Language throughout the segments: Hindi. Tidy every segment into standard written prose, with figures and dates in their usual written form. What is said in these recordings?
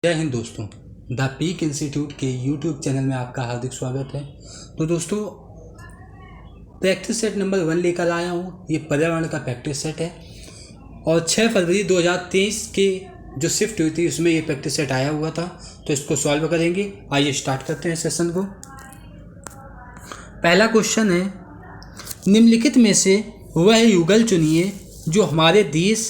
जय हिंद दोस्तों, द पीक इंस्टीट्यूट के यूट्यूब चैनल में आपका हार्दिक स्वागत है। तो दोस्तों, प्रैक्टिस सेट नंबर 1 लेकर आया हूँ। ये पर्यावरण का प्रैक्टिस सेट है और 6 फरवरी 2023 के जो शिफ्ट हुई थी उसमें ये प्रैक्टिस सेट आया हुआ था। तो इसको सॉल्व करेंगे। आइए स्टार्ट करते हैं सेशन को। पहला क्वेश्चन है, निम्नलिखित में से वह युगल चुनिए जो हमारे देश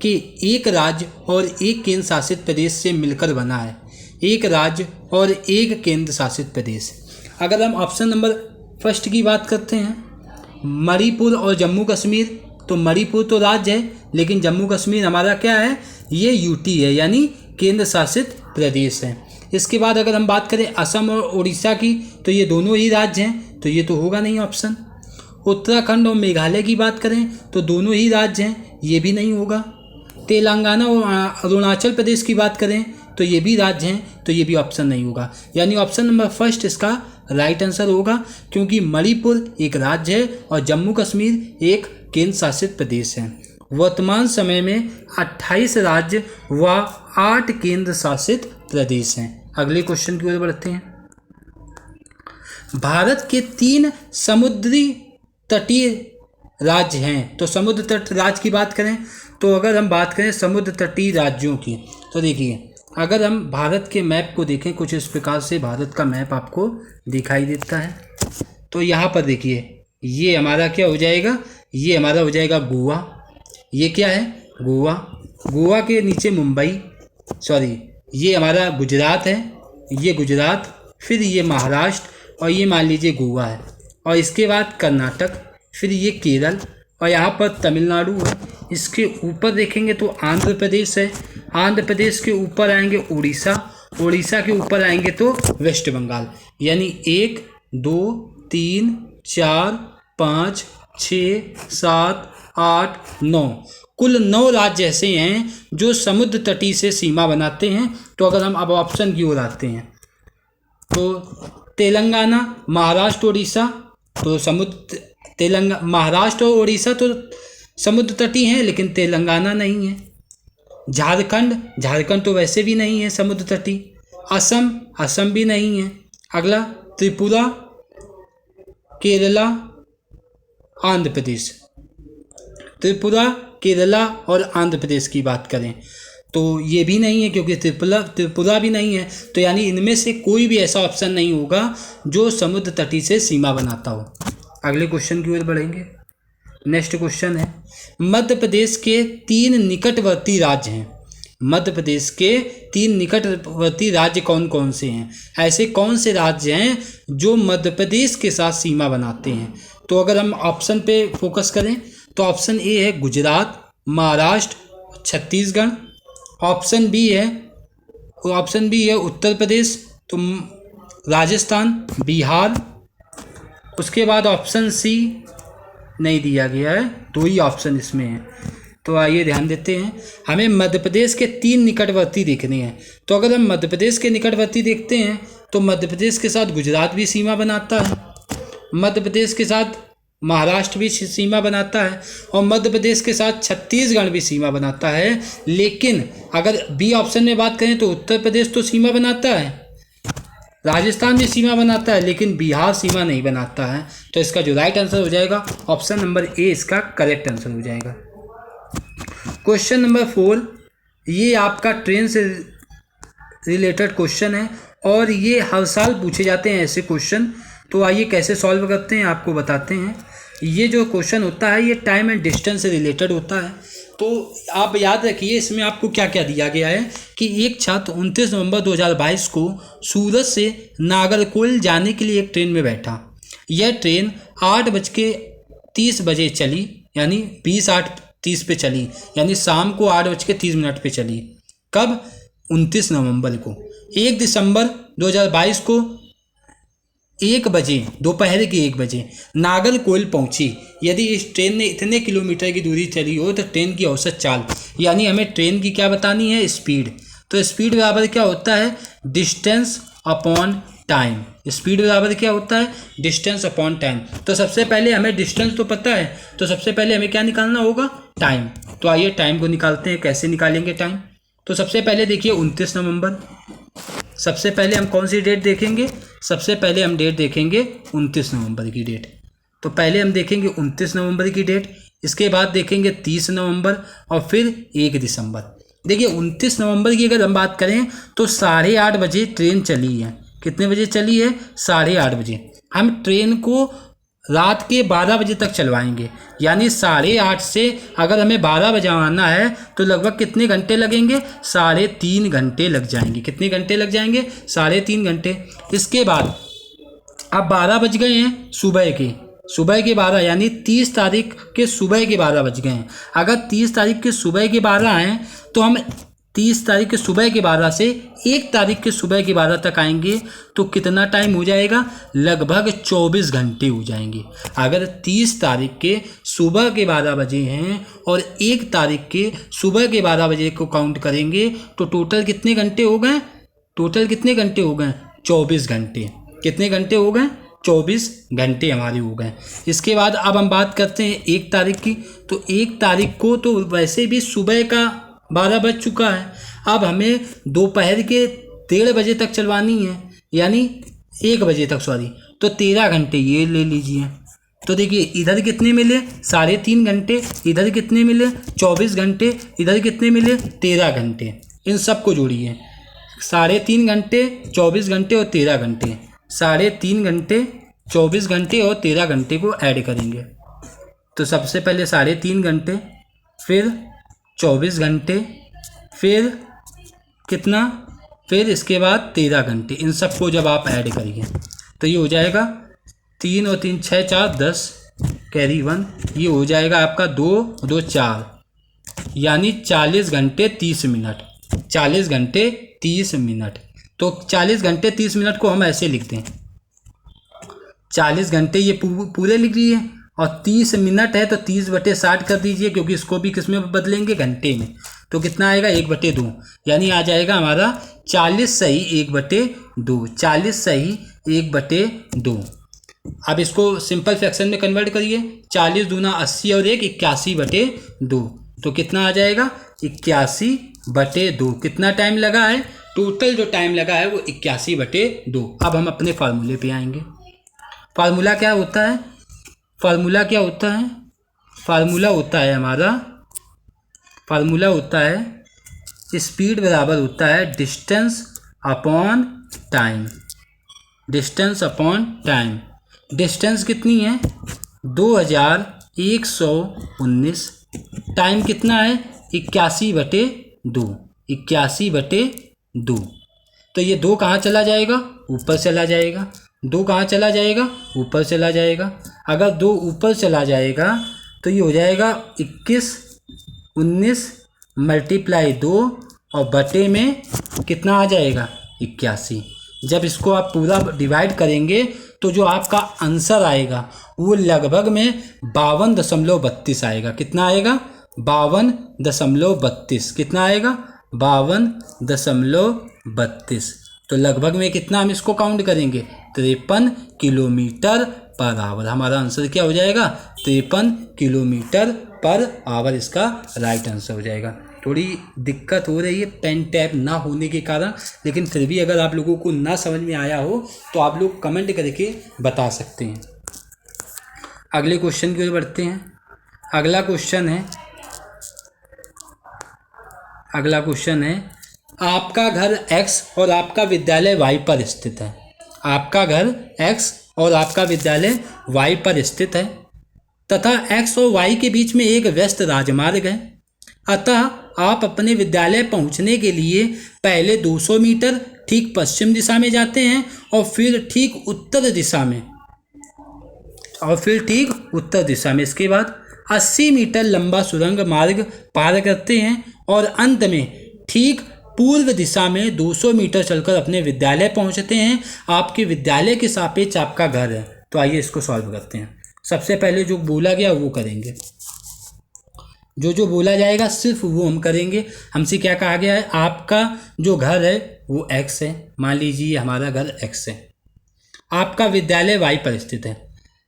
कि एक राज्य और एक केंद्र शासित प्रदेश से मिलकर बना है। एक राज्य और एक केंद्र शासित प्रदेश। अगर हम ऑप्शन नंबर फर्स्ट की बात करते हैं, मणिपुर और जम्मू कश्मीर, तो मणिपुर तो राज्य है लेकिन जम्मू कश्मीर हमारा क्या है, ये यूटी है यानी केंद्र शासित प्रदेश है। इसके बाद अगर हम बात करें असम और उड़ीसा की, तो ये दोनों ही राज्य हैं, तो ये तो होगा नहीं ऑप्शन। उत्तराखंड और मेघालय की बात करें तो दोनों ही राज्य हैं, ये भी नहीं होगा। तेलंगाना और अरुणाचल प्रदेश की बात करें तो ये भी राज्य हैं, तो ये भी ऑप्शन नहीं होगा। यानी ऑप्शन नंबर फर्स्ट इसका राइट आंसर होगा, क्योंकि मणिपुर एक राज्य है और जम्मू कश्मीर एक केंद्र शासित प्रदेश है। वर्तमान समय में 28 राज्य व 8 केंद्र शासित प्रदेश हैं। अगले क्वेश्चन की ओर बढ़ते हैं। भारत के 3 समुद्री तटीय राज्य हैं। तो समुद्र तट राज्य की बात करें तो अगर हम बात करें समुद्र तटीय राज्यों की, तो देखिए अगर हम भारत के मैप को देखें, कुछ इस प्रकार से भारत का मैप आपको दिखाई देता है। तो यहाँ पर देखिए ये हमारा क्या हो जाएगा, ये हमारा हो जाएगा गोवा। ये क्या है, गोवा। गोवा के नीचे मुंबई, सॉरी ये हमारा गुजरात है, ये गुजरात, फिर ये महाराष्ट्र और ये मान लीजिए गोवा है। और इसके बाद कर्नाटक, फिर ये केरल और यहाँ पर तमिलनाडु है। इसके ऊपर देखेंगे तो आंध्र प्रदेश है। आंध्र प्रदेश के ऊपर आएंगे उड़ीसा, उड़ीसा के ऊपर आएंगे तो वेस्ट बंगाल। यानी 1 2 3 4 5 6 7 8 9 कुल 9 राज्य ऐसे हैं जो समुद्र तटी से सीमा बनाते हैं। तो अगर हम अब ऑप्शन की ओर आते हैं तो तेलंगाना, महाराष्ट्र, उड़ीसा, तो महाराष्ट्र और उड़ीसा तो समुद्र तटी हैं लेकिन तेलंगाना नहीं है। झारखंड तो वैसे भी नहीं है समुद्र तटी। असम भी नहीं है। अगला त्रिपुरा, केरला, आंध्र प्रदेश। त्रिपुरा, केरला और आंध्र प्रदेश की बात करें तो ये भी नहीं है, क्योंकि त्रिपुरा भी नहीं है। तो यानी इनमें से कोई भी ऐसा ऑप्शन नहीं होगा जो समुद्र तटी से सीमा बनाता हो। अगले क्वेश्चन की ओर बढ़ेंगे। नेक्स्ट क्वेश्चन है, मध्य प्रदेश के 3 निकटवर्ती राज्य हैं। मध्य प्रदेश के 3 निकटवर्ती राज्य कौन कौन से हैं? ऐसे कौन से राज्य हैं जो मध्य प्रदेश के साथ सीमा बनाते हैं? तो अगर हम ऑप्शन पे फोकस करें तो ऑप्शन ए है गुजरात, महाराष्ट्र, छत्तीसगढ़। ऑप्शन बी है उत्तर प्रदेश, तो राजस्थान, बिहार। उसके बाद ऑप्शन सी नहीं दिया गया है, 2 ही ऑप्शन इसमें है। तो आइए ध्यान देते हैं, हमें मध्य प्रदेश के 3 निकटवर्ती देखने हैं। तो अगर हम मध्य प्रदेश के निकटवर्ती देखते हैं तो मध्य प्रदेश के साथ गुजरात भी सीमा बनाता है, मध्य प्रदेश के साथ महाराष्ट्र भी सीमा बनाता है और मध्य प्रदेश के साथ छत्तीसगढ़ भी सीमा बनाता है। लेकिन अगर बी ऑप्शन में बात करें तो उत्तर प्रदेश तो सीमा बनाता है, राजस्थान भी सीमा बनाता है, लेकिन बिहार सीमा नहीं बनाता है। तो इसका जो राइट आंसर हो जाएगा ऑप्शन नंबर ए इसका करेक्ट आंसर हो जाएगा। क्वेश्चन नंबर 4, ये आपका ट्रेन से रिलेटेड क्वेश्चन है और ये हर साल पूछे जाते हैं ऐसे क्वेश्चन। तो आइए कैसे सॉल्व करते हैं आपको बताते हैं। ये जो क्वेश्चन होता है ये टाइम एंड डिस्टेंस से रिलेटेड होता है। तो आप याद रखिए इसमें आपको क्या क्या दिया गया है कि एक छात्र 29 नवंबर 2022 को सूरत से नागरकोइल जाने के लिए एक ट्रेन में बैठा। यह ट्रेन 8:30 बजे चली, यानी 20:30 पे चली, यानी शाम को 8:30 पे चली। कब? 29 नवंबर को। 1 दिसंबर 2022 को 1 बजे, दोपहर के 1 बजे नागरकोइल पहुंची। यदि इस ट्रेन ने इतने किलोमीटर की दूरी चली हो तो ट्रेन की औसत चाल, यानी हमें ट्रेन की क्या बतानी है, स्पीड। तो स्पीड बराबर क्या होता है, डिस्टेंस अपॉन टाइम। स्पीड बराबर क्या होता है, डिस्टेंस अपॉन टाइम। तो सबसे पहले हमें डिस्टेंस तो पता है, तो सबसे पहले हमें क्या निकालना होगा, टाइम। तो आइए टाइम को निकालते हैं। कैसे निकालेंगे टाइम? तो सबसे पहले देखिए 29 नवंबर। सबसे पहले हम कौन सी डेट देखेंगे? सबसे पहले हम डेट देखेंगे 29 नवंबर की डेट। तो पहले हम देखेंगे 29 नवंबर की डेट, इसके बाद देखेंगे 30 नवंबर और फिर 1 दिसंबर। देखिए 29 नवंबर की अगर हम बात करें तो 8:30 बजे ट्रेन चली है। कितने बजे चली है? 8:30 बजे। हम ट्रेन को रात के 12 बजे तक चलवाएंगे, यानी 8:30 से अगर हमें 12 बजे आना है तो लगभग कितने घंटे लगेंगे? 3.5 घंटे लग जाएंगे। कितने घंटे लग जाएंगे? 3.5 घंटे। इसके बाद अब 12 बज गए हैं सुबह के 12, यानी 30 तारीख के सुबह के 12 बज गए हैं। अगर 30 तारीख के सुबह के 12 हैं तो हम 30 तारीख के सुबह के 12 से 1 तारीख के सुबह के 12 तक आएंगे तो कितना टाइम हो जाएगा? लगभग 24 घंटे हो जाएंगे। अगर 30 तारीख के सुबह के 12 बजे हैं और 1 तारीख के सुबह के 12 बजे को काउंट करेंगे तो टोटल कितने घंटे हो गए? 24 घंटे। कितने घंटे हो गए? 24 घंटे हमारे हो गए। इसके बाद अब हम बात करते हैं 1 तारीख की। तो 1 तारीख को तो वैसे भी सुबह का 12 बज चुका है, अब हमें दोपहर के 1:30 बजे तक चलवानी है, यानी 1 बजे तक, सॉरी। तो 13 घंटे ये ले लीजिए। तो देखिए इधर कितने मिले? 3.5 घंटे। इधर कितने मिले? 24 घंटे। इधर कितने मिले? 13 घंटे। इन सबको जोड़िए, 3.5 घंटे, 24 घंटे और 13 घंटे। 3.5 घंटे, 24 घंटे और 13 घंटे को ऐड करेंगे। तो सबसे पहले 3.5 घंटे, फिर 24 घंटे, फिर कितना? फिर इसके बाद 13 घंटे। इन सबको जब आप ऐड करिए तो ये हो जाएगा 3 और 3 6 4 10 कैरी 1, ये हो जाएगा आपका 2 2 4, यानी 40 घंटे 30 मिनट। 40 घंटे 30 मिनट। तो 40 घंटे 30 मिनट को हम ऐसे लिखते हैं, 40 घंटे ये पूरे लिख लीजिए और 30 मिनट है तो 30/60 कर दीजिए, क्योंकि इसको भी किस में बदलेंगे? घंटे में। तो कितना आएगा? 1/2, यानी आ जाएगा हमारा 40 सही 1/2। 40 सही 1/2। अब इसको सिंपल फ्रैक्शन में कन्वर्ट करिए। 40 दूना 80 और 1 81/2। तो कितना आ जाएगा? 81/2। कितना टाइम लगा है? टोटल जो टाइम लगा है वो 81/2। अब हम अपने फार्मूले पे आएंगे। फार्मूला क्या होता है? फार्मूला होता है हमारा, फार्मूला होता है स्पीड बराबर होता है distance upon time. Distance upon time. Distance कितनी है? 2119। टाइम कितना है? 81/2। 81/2। तो ये 2 कहाँ चला जाएगा? ऊपर चला जाएगा। 2 कहाँ चला जाएगा? ऊपर चला जाएगा। अगर 2 ऊपर चला जाएगा तो ये हो जाएगा 21 19 मल्टीप्लाई 2 और बटे में कितना आ जाएगा? 81। जब इसको आप पूरा डिवाइड करेंगे तो जो आपका आंसर आएगा वो लगभग में 52.32 आएगा। कितना आएगा? 52.32। कितना आएगा? 52.32। तो लगभग में कितना हम इसको काउंट करेंगे? 53 किलोमीटर पर आवर। हमारा आंसर क्या हो जाएगा? 53 किलोमीटर पर आवर इसका राइट आंसर हो जाएगा। थोड़ी दिक्कत हो रही है पेन टैप ना होने के कारण, लेकिन फिर भी अगर आप लोगों को ना समझ में आया हो तो आप लोग कमेंट करके बता सकते हैं। अगले क्वेश्चन की ओर बढ़ते हैं। अगला क्वेश्चन है आपका घर X और आपका विद्यालय Y पर स्थित है। आपका घर X और आपका विद्यालय Y पर स्थित है तथा X और Y के बीच में एक व्यस्त राजमार्ग है। अतः आप अपने विद्यालय पहुंचने के लिए पहले 200 मीटर ठीक पश्चिम दिशा में जाते हैं और फिर ठीक उत्तर दिशा में इसके बाद 80 मीटर लंबा सुरंग मार्ग पार करते हैं और अंत में ठीक पूर्व दिशा में 200 मीटर चलकर अपने विद्यालय पहुंचते हैं। आपके विद्यालय के सापेक्ष आपका घर है। तो आइए इसको सॉल्व करते हैं। सबसे पहले जो बोला गया वो करेंगे, जो बोला जाएगा सिर्फ वो हम करेंगे। हमसे क्या कहा गया है? आपका जो घर है वो X है। मान लीजिए हमारा घर X है। आपका विद्यालय Y पर स्थित है।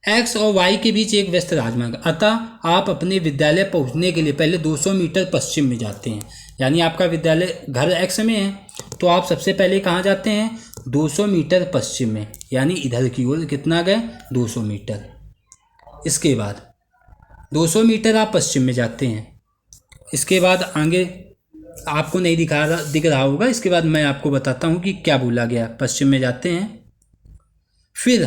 X और Y के बीच एक व्यस्त राजमार्ग, अतः आप अपने विद्यालय पहुंचने के लिए पहले 200 मीटर पश्चिम में जाते हैं। यानी आपका विद्यालय घर एक्स में है, तो आप सबसे पहले कहाँ जाते हैं, 200 मीटर पश्चिम में, यानी इधर की ओर कितना गए, 200 मीटर। इसके बाद 200 मीटर आप पश्चिम में जाते हैं। इसके बाद आगे आपको नहीं दिख रहा होगा, इसके बाद मैं आपको बताता हूँ कि क्या बोला गया। पश्चिम में जाते हैं, फिर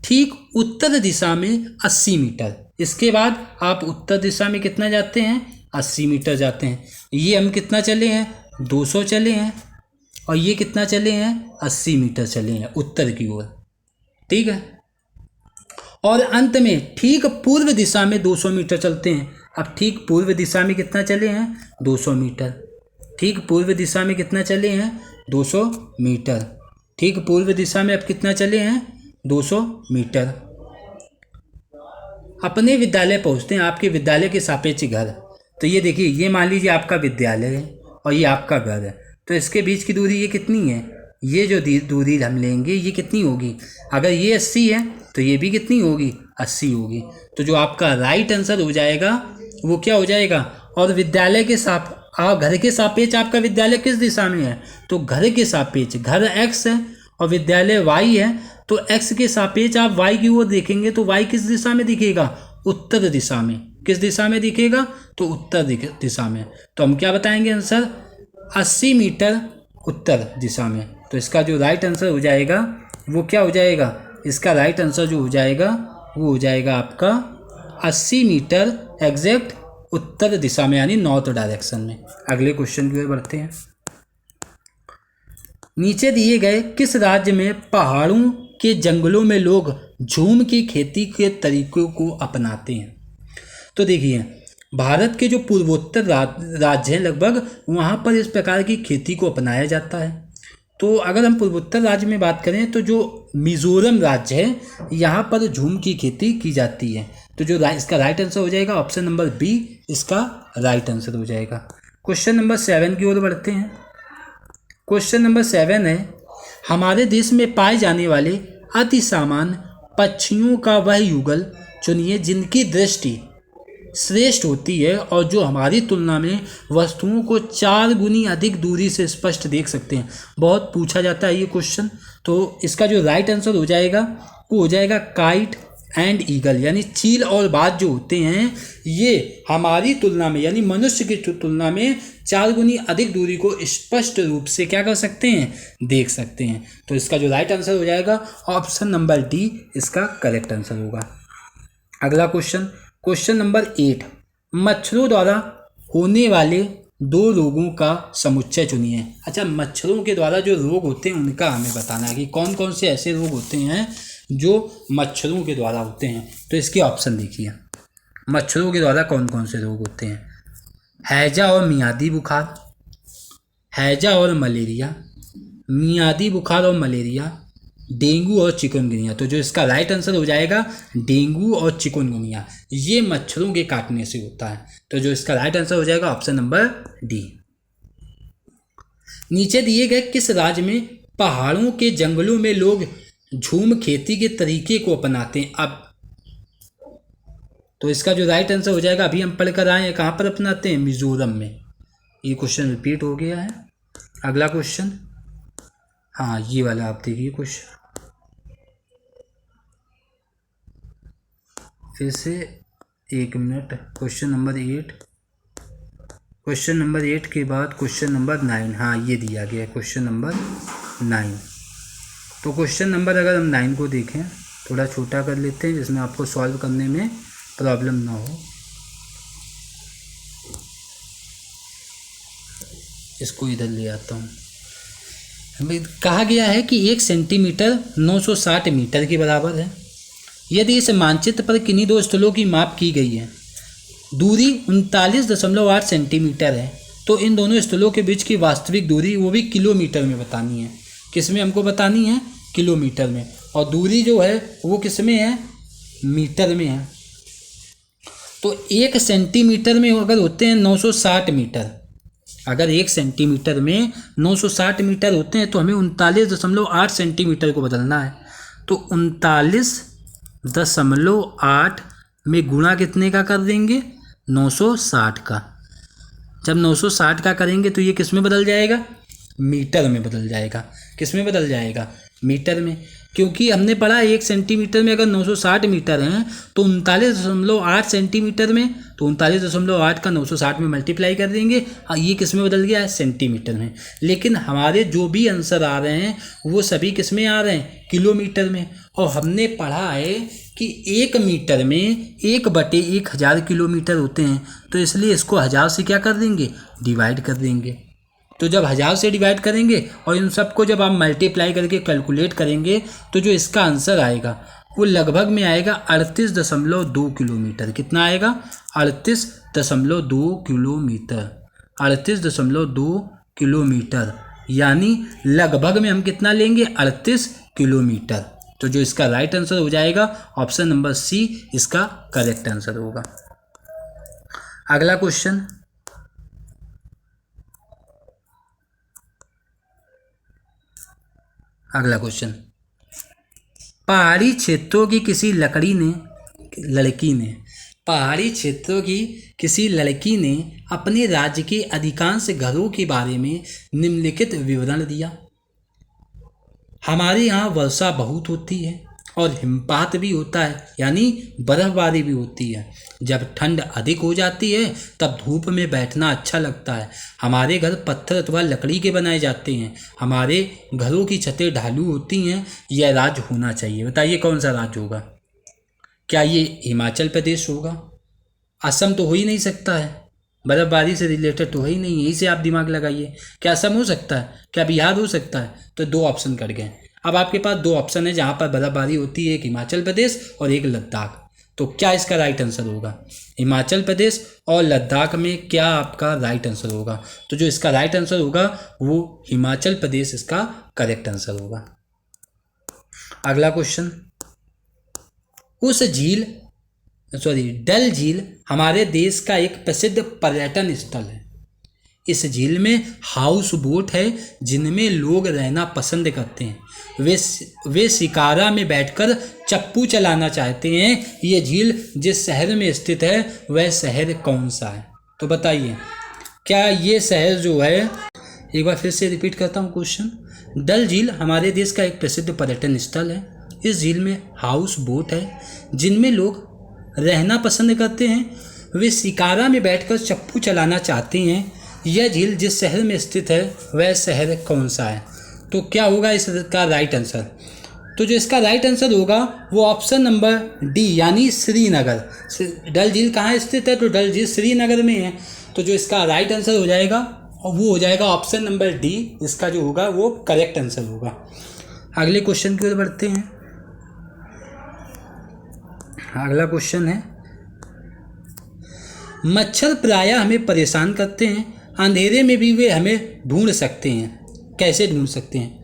ठीक उत्तर दिशा में 80 मीटर। इसके बाद आप उत्तर दिशा में कितना जाते हैं, 80 मीटर जाते हैं। ये हम कितना चले हैं, 200 चले हैं, और ये कितना चले हैं, 80 मीटर चले हैं उत्तर की ओर, ठीक है। और अंत में ठीक पूर्व दिशा में 200 मीटर चलते हैं। अब ठीक पूर्व दिशा में कितना चले हैं, 200 मीटर। ठीक पूर्व दिशा में कितना चले हैं, 200 मीटर। ठीक पूर्व दिशा में अब कितना चले हैं, 200 मीटर। अपने विद्यालय पहुंचते हैं, आपके विद्यालय के सापेक्ष घर। तो ये देखिए, ये मान लीजिए आपका विद्यालय है और ये आपका घर है, तो इसके बीच की दूरी ये कितनी है, ये जो दूरी हम लेंगे ये कितनी होगी, अगर ये 80 है तो ये भी कितनी होगी, 80 होगी। तो जो आपका राइट आंसर हो जाएगा वो क्या हो जाएगा। और विद्यालय के घर के सापेक्ष आपका विद्यालय किस दिशा में है, तो घर के सापेक्ष, घर एक्स है और विद्यालय वाई है, तो एक्स के सापेक्ष आप वाई की ओर देखेंगे तो वाई किस दिशा में दिखेगा, उत्तर दिशा में। किस दिशा में दिखेगा, तो उत्तर दिशा में। तो हम क्या बताएंगे आंसर, 80 मीटर उत्तर दिशा में। तो इसका जो राइट आंसर हो जाएगा वो क्या हो जाएगा, इसका राइट आंसर जो हो जाएगा वो हो जाएगा आपका 80 मीटर एग्जैक्ट उत्तर दिशा में, यानी नॉर्थ डायरेक्शन में। अगले क्वेश्चन की ओर बढ़ते हैं। नीचे दिए गए किस राज्य में पहाड़ों के जंगलों में लोग झूम की खेती के तरीकों को अपनाते हैं। तो देखिए, भारत के जो पूर्वोत्तर राज्य हैं लगभग, वहाँ पर इस प्रकार की खेती को अपनाया जाता है। तो अगर हम पूर्वोत्तर राज्य में बात करें तो जो मिजोरम राज्य है, यहाँ पर झूम की खेती की जाती है। तो जो इसका राइट आंसर हो जाएगा ऑप्शन नंबर बी, इसका राइट आंसर हो जाएगा। क्वेश्चन नंबर 7 की ओर बढ़ते हैं। क्वेश्चन नंबर 7 है, हमारे देश में पाए जाने वाले अति सामान्य पक्षियों का वह युगल चुनिए जिनकी दृष्टि श्रेष्ठ होती है और जो हमारी तुलना में वस्तुओं को 4 गुनी अधिक दूरी से स्पष्ट देख सकते हैं। बहुत पूछा जाता है ये क्वेश्चन। तो इसका जो राइट आंसर हो जाएगा वो हो जाएगा काइट एंड ईगल, यानी चील और बाज जो होते हैं ये हमारी तुलना में, यानी मनुष्य की तुलना में 4 गुनी अधिक दूरी को स्पष्ट रूप से क्या कर सकते हैं, देख सकते हैं। तो इसका जो राइट आंसर हो जाएगा ऑप्शन नंबर डी, इसका करेक्ट आंसर होगा। अगला क्वेश्चन, क्वेश्चन नंबर 8, मच्छरों द्वारा होने वाले 2 रोगों का समुच्चय चुनिए। अच्छा, मच्छरों के द्वारा जो रोग होते हैं उनका हमें बताना है कि कौन कौन से ऐसे रोग होते हैं जो मच्छरों के द्वारा होते हैं। तो इसके ऑप्शन देखिए, मच्छरों के द्वारा कौन कौन से रोग होते हैं। हैजा और मियादी बुखार, हैजा और मलेरिया, मियादी बुखार और मलेरिया, डेंगू और चिकनगुनिया। तो जो इसका राइट आंसर हो जाएगा डेंगू और चिकनगुनिया, ये मच्छरों के काटने से होता है। तो जो इसका राइट आंसर हो जाएगा ऑप्शन नंबर डी। नीचे दिए गए किस राज्य में पहाड़ों के जंगलों में लोग झूम खेती के तरीके को अपनाते हैं। अब तो इसका जो राइट आंसर हो जाएगा, अभी हम पढ़कर आए हैं, कहाँ पर अपनाते हैं, मिजोरम में। ये क्वेश्चन रिपीट हो गया है। अगला क्वेश्चन, हाँ ये वाला आप देखिए क्वेश्चन फिर से, 1 minute. Question number 8, question number 8 के बाद क्वेश्चन नंबर 9, हाँ ये दिया गया है क्वेश्चन नंबर 9। तो क्वेश्चन नंबर अगर हम 9 को देखें, थोड़ा छोटा कर लेते हैं जिसमें आपको सॉल्व करने में प्रॉब्लम ना हो। इसको इधर ले आता हूँ। कहा गया है कि 1 सेंटीमीटर 960 मीटर के बराबर है। यदि इस मानचित्र पर किन्हीं 2 स्थलों की माप की गई है, दूरी 39.8 सेंटीमीटर है, तो इन दोनों स्थलों के बीच की वास्तविक दूरी वो भी किलोमीटर में बतानी है। किस में हमको बतानी है, किलोमीटर में। और दूरी जो है वो किस में है, मीटर में है। तो 1 सेंटीमीटर में अगर होते हैं 960 मीटर, अगर 1 सेंटीमीटर में 960 मीटर होते हैं तो हमें 39.8 सेंटीमीटर को बदलना है। तो 39.8 में गुणा कितने का कर देंगे, 960 का। जब 960 का करेंगे तो ये किस में बदल जाएगा, मीटर में बदल जाएगा। किस में बदल जाएगा, मीटर में। क्योंकि हमने पढ़ा 1 सेंटीमीटर में अगर 960 मीटर हैं तो 39.8 सेंटीमीटर में, तो 39.8 का 960 में मल्टीप्लाई कर देंगे, ये किस में बदल गया है, सेंटीमीटर में। लेकिन हमारे जो भी आंसर आ रहे हैं वो सभी किस में आ रहे हैं, किलोमीटर में। और हमने पढ़ा है कि 1 मीटर में 1/1000 किलोमीटर होते हैं, तो इसलिए इसको 1000 से क्या कर देंगे, डिवाइड कर देंगे। तो जब 1000 से डिवाइड करेंगे और इन सबको जब आप मल्टीप्लाई करके कैलकुलेट करेंगे तो जो इसका आंसर आएगा वो लगभग में आएगा 38.2 किलोमीटर। कितना आएगा, 38.2 किलोमीटर। 38.2 किलोमीटर यानी लगभग में हम कितना लेंगे, 38 किलोमीटर। तो जो इसका राइट आंसर हो जाएगा ऑप्शन नंबर सी इसका करेक्ट आंसर होगा। अगला क्वेश्चन, पहाड़ी क्षेत्रों की किसी लड़की ने अपने राज्य के अधिकांश घरों के बारे में निम्नलिखित विवरण दिया। हमारे यहाँ वर्षा बहुत होती है और हिमपात भी होता है, यानी बर्फबारी भी होती है। जब ठंड अधिक हो जाती है तब धूप में बैठना अच्छा लगता है। हमारे घर पत्थर अथवा लकड़ी के बनाए जाते हैं। हमारे घरों की छतें ढालू होती हैं। यह राज्य होना चाहिए। बताइए कौन सा राज्य होगा? क्या ये हिमाचल प्रदेश होगा? असम तो हो ही नहीं सकता है, बर्फबारी से रिलेटेड तो है ही नहीं। यहीं से आप दिमाग लगाइए। क्या असम हो सकता है? क्या बिहार हो सकता है? तो 2 ऑप्शन कट गए। अब आपके पास 2 ऑप्शन है जहाँ पर बर्फबारी होती है, एक हिमाचल प्रदेश और एक लद्दाख। तो क्या इसका राइट आंसर होगा? हिमाचल प्रदेश और लद्दाख में क्या आपका राइट आंसर होगा? तो जो इसका राइट आंसर होगा वो हिमाचल प्रदेश इसका करेक्ट आंसर होगा। अगला क्वेश्चन, डल झील हमारे देश का एक प्रसिद्ध पर्यटन स्थल है। इस झील में हाउस बोट है जिनमें लोग रहना पसंद करते हैं। वे शिकारा में बैठकर चप्पू चलाना चाहते हैं। ये झील जिस शहर में स्थित है वह शहर कौन सा है? तो बताइए क्या ये शहर जो है, एक बार फिर से रिपीट करता हूँ क्वेश्चन। डल झील हमारे देश का एक प्रसिद्ध पर्यटन स्थल है। इस झील में हाउस बोट है जिनमें लोग रहना पसंद करते हैं। वे शिकारा में बैठकर चप्पू चलाना चाहते हैं। यह झील जिस शहर में स्थित है वह शहर कौन सा है? तो क्या होगा इसका राइट आंसर? तो जो इसका राइट आंसर होगा वो ऑप्शन नंबर डी यानी श्रीनगर। डल झील कहाँ स्थित है? तो डल झील श्रीनगर में है। तो जो इसका राइट आंसर हो जाएगा वो हो जाएगा ऑप्शन नंबर डी। इसका जो होगा वो करेक्ट आंसर होगा। अगले क्वेश्चन की ओर बढ़ते हैं। अगला क्वेश्चन है, मच्छर प्रायः हमें परेशान करते हैं। अंधेरे में भी वे हमें ढूंढ सकते हैं। कैसे ढूंढ सकते हैं?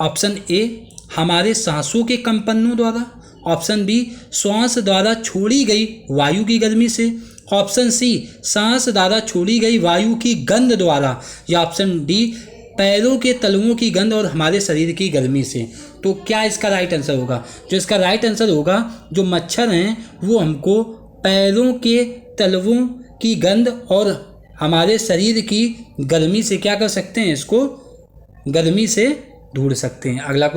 ऑप्शन ए, हमारे सांसों के कंपनों द्वारा। ऑप्शन बी, श्वास द्वारा छोड़ी गई वायु की गर्मी से। ऑप्शन सी, सांस द्वारा छोड़ी गई वायु की गंध द्वारा। या ऑप्शन डी, पैरों के तलवों की गंध और हमारे शरीर की गर्मी से। तो क्या इसका राइट आंसर होगा? जो इसका राइट आंसर होगा, जो मच्छर हैं वो हमको पैरों के तलवों की गंध और हमारे शरीर की गर्मी से क्या कर सकते हैं? इसको गर्मी से ढूंढ सकते हैं। अगला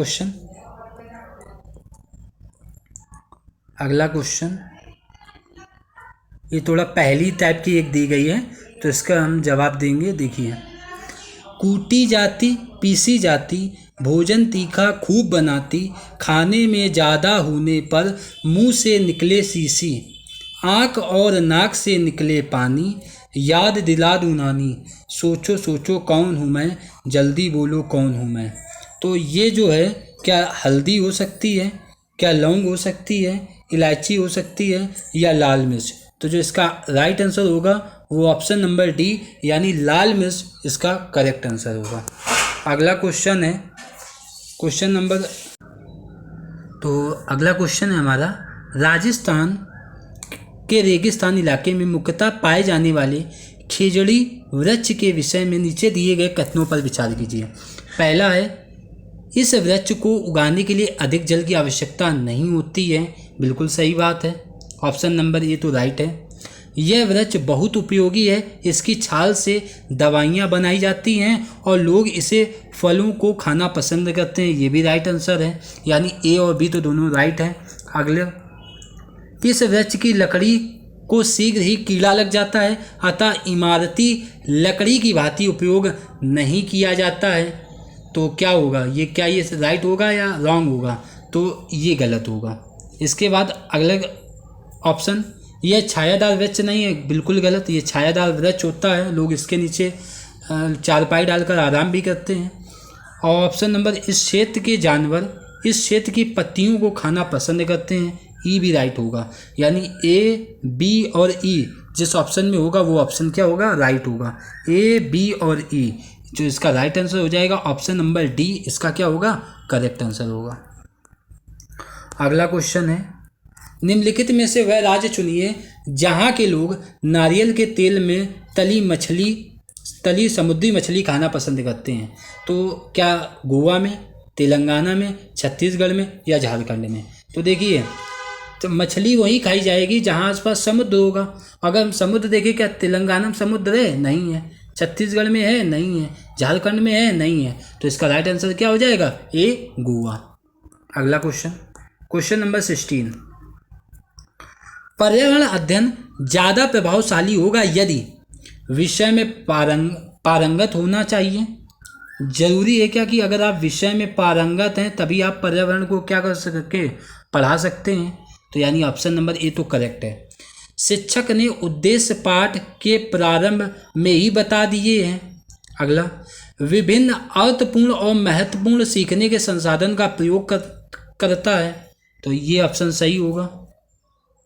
क्वेश्चन ये थोड़ा पहली टाइप की एक दी गई है तो इसका हम जवाब देंगे। देखिए, कूटी जाती पीसी जाती, भोजन तीखा खूब बनाती, खाने में ज़्यादा होने पर मुंह से निकले सीसी, आँख और नाक से निकले पानी, याद दिला दूँ नानी, सोचो सोचो कौन हूँ मैं, जल्दी बोलो कौन हूँ मैं। तो ये जो है, क्या हल्दी हो सकती है, क्या लौंग हो सकती है, इलायची हो सकती है या लाल मिर्च? तो जो इसका राइट आंसर होगा वो ऑप्शन नंबर डी यानी लाल मिर्च इसका करेक्ट आंसर होगा। अगला क्वेश्चन है अगला क्वेश्चन है हमारा, राजस्थान के रेगिस्तान इलाके में मुख्यतः पाए जाने वाले खेजड़ी वृक्ष के विषय में नीचे दिए गए कथनों पर विचार कीजिए। पहला है, इस वृक्ष को उगाने के लिए अधिक जल की आवश्यकता नहीं होती है। बिल्कुल सही बात है। ऑप्शन नंबर ए तो राइट है। यह वृक्ष बहुत उपयोगी है, इसकी छाल से दवाइयाँ बनाई जाती हैं और लोग इसे फलों को खाना पसंद करते हैं। ये भी राइट आंसर है, यानी ए और बी तो दोनों राइट हैं। अगले, इस वृक्ष की लकड़ी को शीघ्र ही कीड़ा लग जाता है, अतः इमारती लकड़ी की भांति उपयोग नहीं किया जाता है। तो क्या होगा ये, क्या ये राइट होगा या रॉन्ग होगा? तो ये गलत होगा। इसके बाद अगला ऑप्शन, यह छायादार वृक्ष नहीं है, बिल्कुल गलत। ये छायादार वृक्ष होता है, लोग इसके नीचे चारपाई डालकर आराम भी करते हैं। और ऑप्शन नंबर, इस क्षेत्र के जानवर इस क्षेत्र की पत्तियों को खाना पसंद करते हैं। ई भी राइट होगा, यानी ए, बी और ई जिस ऑप्शन में होगा वो ऑप्शन क्या होगा, राइट होगा। ए, बी और ई, जो इसका राइट आंसर हो जाएगा ऑप्शन नंबर डी, इसका क्या होगा, करेक्ट आंसर होगा। अगला क्वेश्चन है, निम्नलिखित में से वह राज्य चुनिए जहाँ के लोग नारियल के तेल में तली समुद्री मछली खाना पसंद करते हैं। तो क्या गोवा में, तेलंगाना में, छत्तीसगढ़ में या झारखंड में? तो देखिए, तो मछली वहीं खाई जाएगी जहाँ आसपास समुद्र होगा। अगर हम समुद्र देखें, क्या तेलंगाना में समुद्र है? नहीं है। छत्तीसगढ़ में है? नहीं है। झारखंड में है? नहीं है। तो इसका राइट आंसर क्या हो जाएगा, ए, गोवा। अगला क्वेश्चन, क्वेश्चन नंबर 16, पर्यावरण अध्ययन ज़्यादा प्रभावशाली होगा यदि विषय में पारंगत होना चाहिए। जरूरी है क्या कि अगर आप विषय में पारंगत हैं तभी आप पर्यावरण को क्या कर सके, पढ़ा सकते हैं? तो यानी ऑप्शन नंबर ए तो करेक्ट है। शिक्षक ने उद्देश्य पाठ के प्रारंभ में ही बता दिए हैं। अगला, विभिन्न अर्थपूर्ण और महत्वपूर्ण सीखने के संसाधन का प्रयोग करता है। तो ये ऑप्शन सही होगा।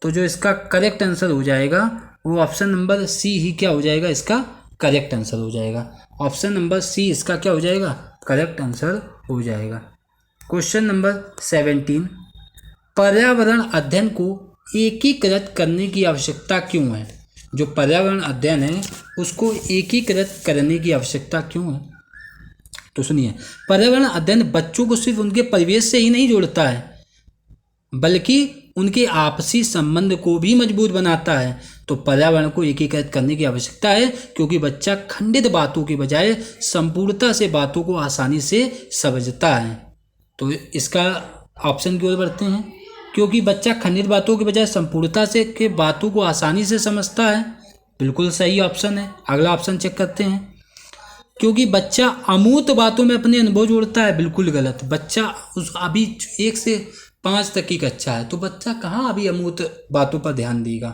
तो जो इसका करेक्ट आंसर हो जाएगा वो ऑप्शन नंबर सी ही क्या हो जाएगा, इसका करेक्ट आंसर हो जाएगा। ऑप्शन नंबर सी इसका क्या हो जाएगा, करेक्ट आंसर हो जाएगा। क्वेश्चन नंबर 17, पर्यावरण अध्ययन को एकीकृत करने की आवश्यकता क्यों है? जो पर्यावरण अध्ययन है उसको एकीकृत करने की आवश्यकता क्यों है? तो सुनिए, पर्यावरण अध्ययन बच्चों को सिर्फ उनके परिवेश से ही नहीं जोड़ता है बल्कि उनके आपसी संबंध को भी मजबूत बनाता है। तो पर्यावरण को एकीकृत करने की आवश्यकता है क्योंकि बच्चा खंडित बातों के बजाय संपूर्णता से बातों को आसानी से समझता है। तो इसका ऑप्शन की ओर बढ़ते हैं, क्योंकि बच्चा खंडित बातों के बजाय संपूर्णता से के बातों को आसानी से समझता है। बिल्कुल सही ऑप्शन है। अगला ऑप्शन चेक करते हैं, क्योंकि बच्चा अमूर्त बातों में अपने अनुभव जोड़ता है। बिल्कुल गलत। बच्चा उस अभी 1 से 5 तक की कक्षा है तो बच्चा कहाँ अभी अमूर्त बातों पर ध्यान देगा,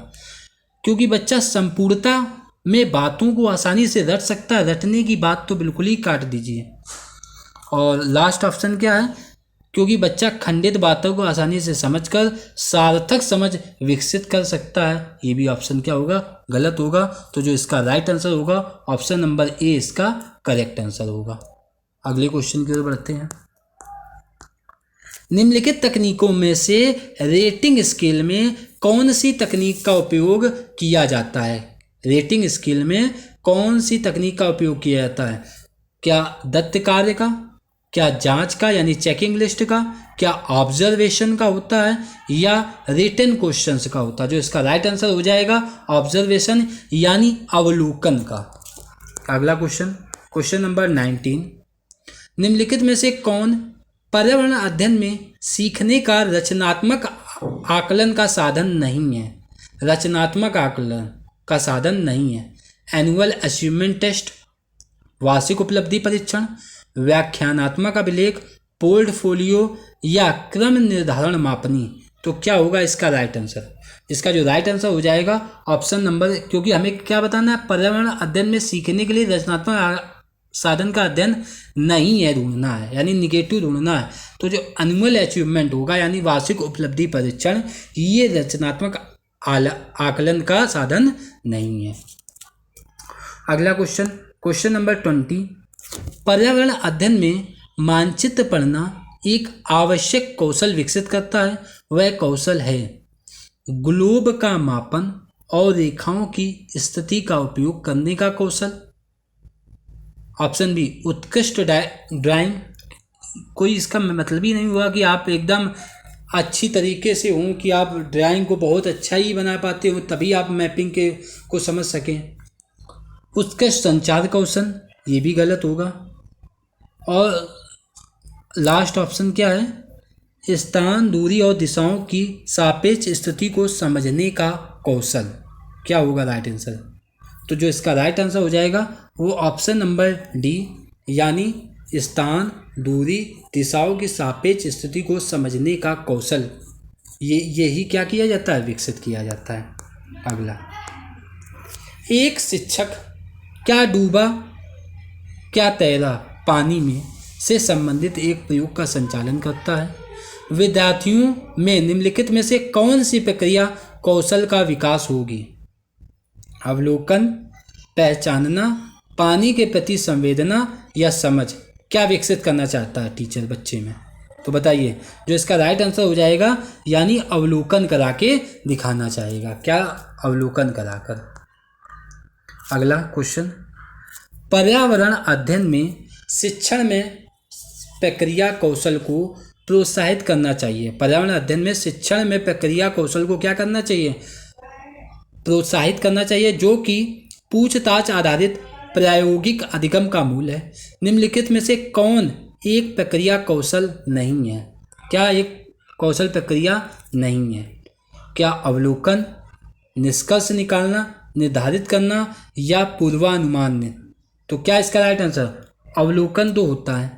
क्योंकि बच्चा संपूर्णता में बातों को आसानी से रट सकता है। रटने की बात तो बिल्कुल ही काट दीजिए। और लास्ट ऑप्शन क्या है, क्योंकि बच्चा खंडित बातों को आसानी से समझकर सार्थक समझ विकसित कर सकता है। ये भी ऑप्शन क्या होगा, गलत होगा। तो जो इसका राइट आंसर होगा ऑप्शन नंबर ए इसका करेक्ट आंसर होगा। अगले क्वेश्चन की ओर बढ़ते हैं। निम्नलिखित तकनीकों में से रेटिंग स्केल में कौन सी तकनीक का उपयोग किया जाता है? रेटिंग स्केल में कौन सी तकनीक का उपयोग किया जाता है? क्या दत्त कार्य का, क्या जांच का यानी चेकिंग लिस्ट का, क्या ऑब्जर्वेशन का होता है या रिटन क्वेश्चंस का होता है? जो इसका राइट आंसर हो जाएगा ऑब्जर्वेशन यानी अवलोकन का। अगला क्वेश्चन, क्वेश्चन नंबर 19, निम्नलिखित में से कौन पर्यावरण अध्ययन में सीखने का रचनात्मक आकलन का साधन नहीं है? रचनात्मक आकलन का साधन नहीं है। एनुअल अचीवमेंट टेस्ट, वार्षिक उपलब्धि परीक्षण, व्याख्यानात्मक अभिलेख, पोर्टफोलियो या क्रम निर्धारण मापनी। तो क्या होगा इसका राइट आंसर? इसका जो राइट आंसर हो जाएगा ऑप्शन नंबर, क्योंकि हमें क्या बताना है, पर्यावरण अध्ययन में सीखने के लिए रचनात्मक साधन का अध्ययन नहीं है, ढूंढना है, यानी निगेटिव ढूंढना है। तो जो एनुअल अचीवमेंट होगा यानी वार्षिक उपलब्धि परीक्षण, ये रचनात्मक आकलन का साधन नहीं है। अगला क्वेश्चन, क्वेश्चन नंबर 20, पर्यावरण अध्ययन में मानचित्र पढ़ना एक आवश्यक कौशल विकसित करता है। वह कौशल है ग्लोब का मापन और रेखाओं की स्थिति का उपयोग करने का कौशल। ऑप्शन बी, उत्कृष्ट ड्राइंग। कोई इसका मतलब ही नहीं हुआ कि आप एकदम अच्छी तरीके से हों कि आप ड्राइंग को बहुत अच्छा ही बना पाते हो, तभी आप मैपिंग के को समझ सकें। उत्कृष्ट संचार कौशल, ये भी गलत होगा। और लास्ट ऑप्शन क्या है, स्थान, दूरी और दिशाओं की सापेक्ष स्थिति को समझने का कौशल, क्या होगा राइट आंसर। तो जो इसका राइट आंसर हो जाएगा वो ऑप्शन नंबर डी, यानी स्थान, दूरी, दिशाओं की सापेक्ष स्थिति को समझने का कौशल, यही क्या किया जाता है, विकसित किया जाता है। अगला, एक शिक्षक क्या डूबा क्या तैरा पानी में से संबंधित एक प्रयोग का संचालन करता है। विद्यार्थियों में निम्नलिखित में से कौन सी प्रक्रिया कौशल का विकास होगी। अवलोकन, पहचानना, पानी के प्रति संवेदना या समझ, क्या विकसित करना चाहता है टीचर बच्चे में। तो बताइए, जो इसका राइट आंसर हो जाएगा यानी अवलोकन करा के दिखाना चाहेगा, क्या अवलोकन कराकर। अगला क्वेश्चन, पर्यावरण अध्ययन में शिक्षण में प्रक्रिया कौशल को प्रोत्साहित करना चाहिए। पर्यावरण अध्ययन में शिक्षण में प्रक्रिया कौशल को क्या करना चाहिए, प्रोत्साहित करना चाहिए, जो कि पूछताछ आधारित प्रायोगिक अधिगम का मूल है। निम्नलिखित में से कौन एक प्रक्रिया कौशल नहीं है, क्या एक कौशल प्रक्रिया नहीं है। क्या अवलोकन, निष्कर्ष निकालना, निर्धारित करना या पूर्वानुमान। तो क्या इसका राइट आंसर, अवलोकन तो होता है,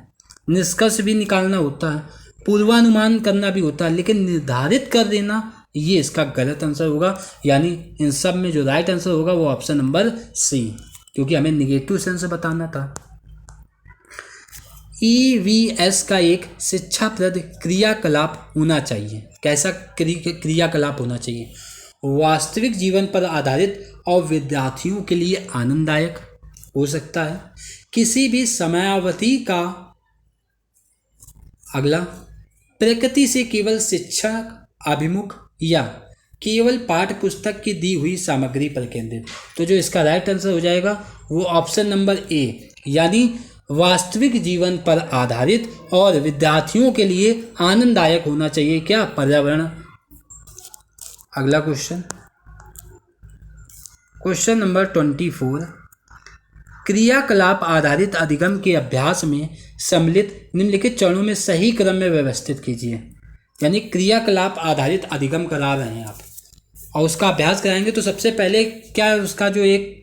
निष्कर्ष भी निकालना होता है, पूर्वानुमान करना भी होता है, लेकिन निर्धारित कर देना ये इसका गलत आंसर होगा। यानी इन सब में जो राइट आंसर होगा वो ऑप्शन नंबर सी, क्योंकि हमें निगेटिव सेंस बताना था। EVS का एक शिक्षाप्रद क्रियाकलाप होना चाहिए। कैसा क्रियाकलाप होना चाहिए, वास्तविक जीवन पर आधारित और विद्यार्थियों के लिए आनंददायक हो सकता है। किसी भी समयावधि का, अगला, प्रकृति से केवल शिक्षक अभिमुख या केवल पाठ्य पुस्तक की दी हुई सामग्री पर केंद्रित। तो जो इसका राइट आंसर हो जाएगा वो ऑप्शन नंबर ए, यानी वास्तविक जीवन पर आधारित और विद्यार्थियों के लिए आनंददायक होना चाहिए, क्या, पर्यावरण। अगला क्वेश्चन, क्वेश्चन नंबर 24, क्रियाकलाप आधारित अधिगम के अभ्यास में सम्मिलित निम्नलिखित चरणों में सही क्रम में व्यवस्थित कीजिए। यानी क्रियाकलाप आधारित अधिगम करा रहे हैं आप और उसका अभ्यास कराएंगे, तो सबसे पहले क्या उसका जो एक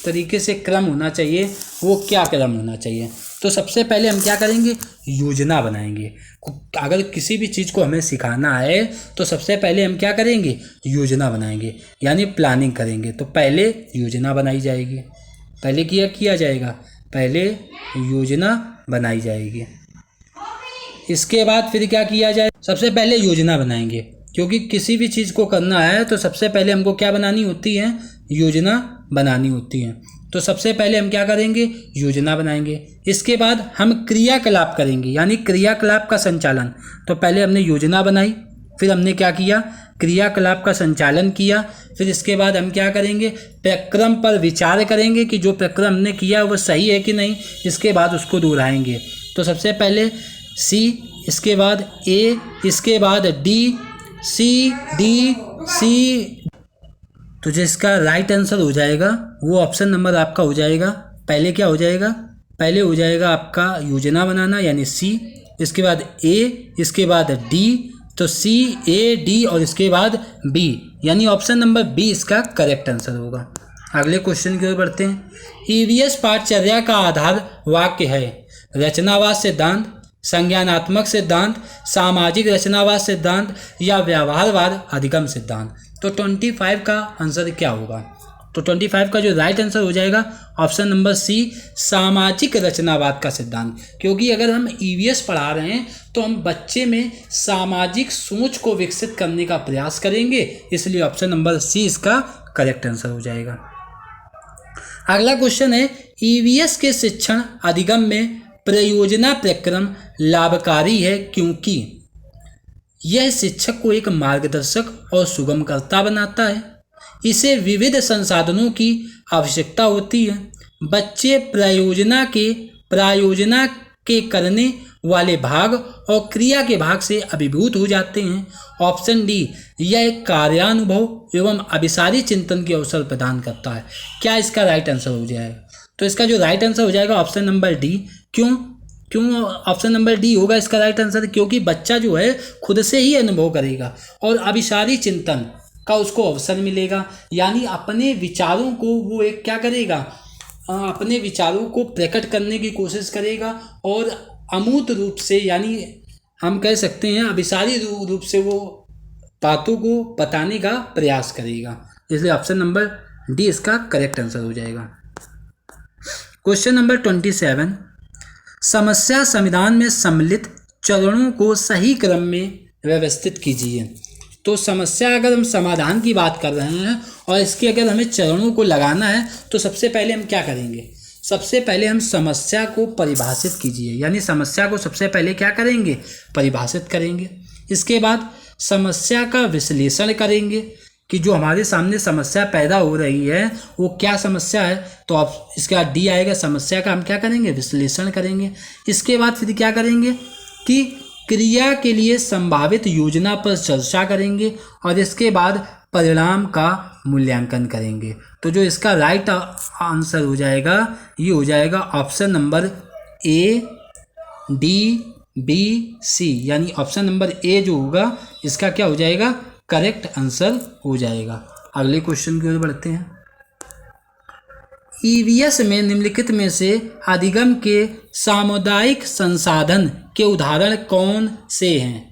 तरीके से क्रम होना चाहिए, वो क्या क्रम होना चाहिए। तो सबसे पहले हम क्या करेंगे, योजना बनाएंगे। अगर किसी भी चीज़ को हमें सिखाना है तो सबसे पहले हम क्या करेंगे, योजना बनाएंगे, यानी प्लानिंग करेंगे। तो पहले योजना बनाई जाएगी, पहले किया जाएगा, पहले योजना बनाई जाएगी। इसके बाद फिर क्या किया जाए, सबसे पहले योजना बनाएंगे, क्योंकि किसी भी चीज़ को करना है तो सबसे पहले हमको क्या बनानी होती है, योजना बनानी होती है। तो सबसे पहले हम क्या करेंगे, योजना बनाएंगे। इसके बाद हम क्रियाकलाप करेंगे, यानी क्रियाकलाप का संचालन। तो पहले हमने योजना बनाई, फिर हमने क्या किया, क्रियाकलाप का संचालन किया। फिर इसके बाद हम क्या करेंगे, प्रक्रम पर विचार करेंगे कि जो प्रक्रम हमने किया वो सही है कि नहीं। इसके बाद उसको दोहराएंगे। तो सबसे पहले सी, इसके बाद ए, इसके बाद डी, सी, डी, सी। तो जिसका राइट आंसर हो जाएगा वो ऑप्शन नंबर आपका हो जाएगा, पहले क्या हो जाएगा, पहले हो जाएगा आपका योजना बनाना यानी सी, इसके बाद ए, इसके बाद डी, तो सी, ए, डी और इसके बाद बी, यानी ऑप्शन नंबर बी इसका करेक्ट आंसर होगा। अगले क्वेश्चन की ओर बढ़ते हैं। EVS पाठचर्या का आधार वाक्य है रचनावाद सिद्धांत, संज्ञानात्मक सिद्धांत, सामाजिक रचनावाद सिद्धांत या व्यवहारवाद अधिगम सिद्धांत। तो 25 का आंसर क्या होगा, तो 25 का जो राइट आंसर हो जाएगा ऑप्शन नंबर सी, सामाजिक रचनावाद का सिद्धांत। क्योंकि अगर हम EVS पढ़ा रहे हैं तो हम बच्चे में सामाजिक सोच को विकसित करने का प्रयास करेंगे, इसलिए ऑप्शन नंबर सी इसका करेक्ट आंसर हो जाएगा। अगला क्वेश्चन है, EVS के शिक्षण अधिगम में परियोजना प्रक्रम लाभकारी है क्योंकि यह शिक्षक को एक मार्गदर्शक और सुगमकर्ता बनाता है। इसे विविध संसाधनों की आवश्यकता होती है। बच्चे प्रायोजना के करने वाले भाग और क्रिया के भाग से अभिभूत हो जाते हैं। ऑप्शन डी, यह एक कार्यानुभव एवं अभिसारी चिंतन के अवसर प्रदान करता है। क्या इसका राइट आंसर हो जाएगा? तो इसका जो राइट आंसर हो जाएगा ऑप्शन नंबर डी। क्यों ऑप्शन नंबर डी होगा इसका राइट आंसर? क्योंकि बच्चा जो है खुद से ही अनुभव करेगा और अभिसारी चिंतन का उसको अवसर मिलेगा, यानी अपने विचारों को वो एक क्या करेगा, अपने विचारों को प्रकट करने की कोशिश करेगा और अमूर्त रूप से, यानी हम कह सकते हैं अभिसारी रूप से वो बातों को बताने का प्रयास करेगा। इसलिए ऑप्शन नंबर डी इसका करेक्ट आंसर हो जाएगा। क्वेश्चन नंबर 27, समस्या समाधान में सम्मिलित चरणों को सही क्रम में व्यवस्थित कीजिए। तो समस्या अगर हम समाधान की बात कर रहे हैं और इसके अगर हमें चरणों को लगाना है तो सबसे पहले हम क्या करेंगे? सबसे पहले हम समस्या को परिभाषित कीजिए, यानी समस्या को सबसे पहले क्या करेंगे? परिभाषित करेंगे। इसके बाद समस्या का विश्लेषण करेंगे कि जो हमारे सामने समस्या पैदा हो रही है वो क्या समस्या है। तो आप इसका डी आएगा, समस्या का हम क्या करेंगे? विश्लेषण करेंगे। इसके बाद फिर क्या करेंगे कि क्रिया के लिए संभावित योजना पर चर्चा करेंगे और इसके बाद परिणाम का मूल्यांकन करेंगे। तो जो इसका राइट आंसर हो जाएगा ये हो जाएगा option number A, D, B, C, यानी ऑप्शन नंबर ए जो होगा इसका क्या हो जाएगा? करेक्ट आंसर हो जाएगा। अगले क्वेश्चन की ओर बढ़ते हैं। ईवीएस में निम्नलिखित में से अधिगम के सामुदायिक संसाधन के उदाहरण कौन से हैं?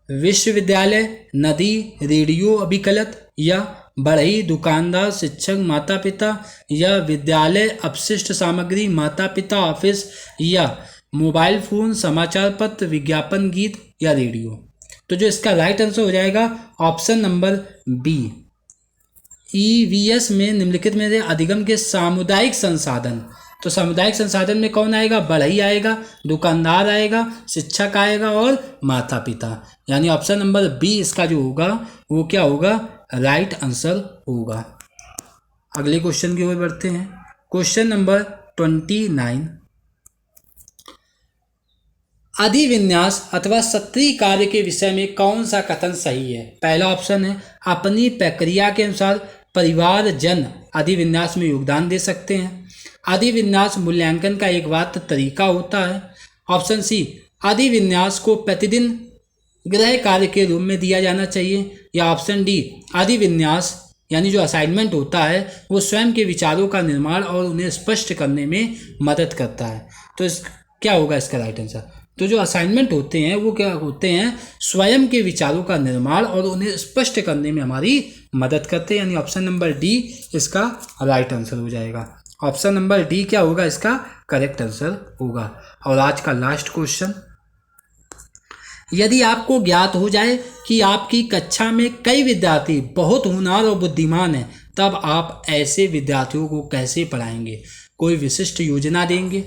विश्वविद्यालय, नदी, रेडियो अभिकलत, या बढ़ई, दुकानदार, शिक्षक, माता पिता, या विद्यालय अपशिष्ट सामग्री, माता पिता ऑफिस, या मोबाइल फोन, समाचार पत्र, विज्ञापन गीत, या रेडियो। तो जो इसका राइट आंसर हो जाएगा ऑप्शन नंबर बी, ईवीएस में निम्नलिखित में से अधिगम के सामुदायिक संसाधन। तो सामुदायिक संसाधन में कौन आएगा? बढ़ई आएगा, दुकानदार आएगा, शिक्षक आएगा और माता पिता, यानी ऑप्शन नंबर बी इसका जो होगा वो क्या होगा? राइट आंसर होगा। अगले क्वेश्चन की ओर बढ़ते हैं। क्वेश्चन नंबर 29, अधिविन्यास अथवा सत्रीय कार्य के विषय में कौन सा कथन सही है? पहला ऑप्शन है अपनी प्रक्रिया के अनुसार परिवार जन अधिविन्यास में योगदान दे सकते हैं। अधिविन्यास मूल्यांकन का एक मात्र तरीका होता है। ऑप्शन सी, अधिविन्यास को प्रतिदिन गृह कार्य के रूप में दिया जाना चाहिए। या ऑप्शन डी, अधिविन्यास यानी जो असाइनमेंट होता है वो स्वयं के विचारों का निर्माण और उन्हें स्पष्ट करने में मदद करता है। तो क्या होगा इसका राइट आंसर? तो जो असाइनमेंट होते हैं वो क्या होते हैं? स्वयं के विचारों का निर्माण और उन्हें स्पष्ट करने में हमारी मदद करते हैं, यानी ऑप्शन नंबर डी इसका राइट आंसर हो जाएगा। ऑप्शन नंबर डी क्या होगा? इसका करेक्ट आंसर होगा। और आज का लास्ट क्वेश्चन, यदि आपको ज्ञात हो जाए कि आपकी कक्षा में कई विद्यार्थी बहुत होनहार और बुद्धिमान हैं, तब आप ऐसे विद्यार्थियों को कैसे पढ़ाएंगे? कोई विशिष्ट योजना देंगे,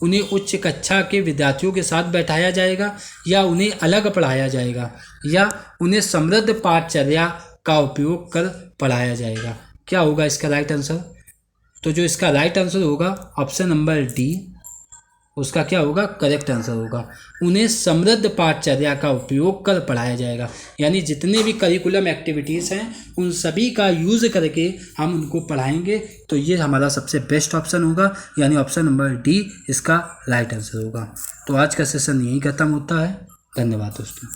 उन्हें उच्च कक्षा के विद्यार्थियों के साथ बैठाया जाएगा, या उन्हें अलग पढ़ाया जाएगा, या उन्हें समृद्ध पाठचर्या का उपयोग कर पढ़ाया जाएगा? क्या होगा इसका राइट आंसर? तो जो इसका राइट आंसर होगा ऑप्शन नंबर डी, उसका क्या होगा? करेक्ट आंसर होगा। उन्हें समृद्ध पाठचर्या का उपयोग कर पढ़ाया जाएगा, यानी जितने भी करिकुलम एक्टिविटीज़ हैं उन सभी का यूज़ करके हम उनको पढ़ाएंगे। तो ये हमारा सबसे बेस्ट ऑप्शन होगा, यानी ऑप्शन नंबर डी इसका राइट आंसर होगा। तो आज का सेशन यहीं ख़त्म होता है। धन्यवाद दोस्तों।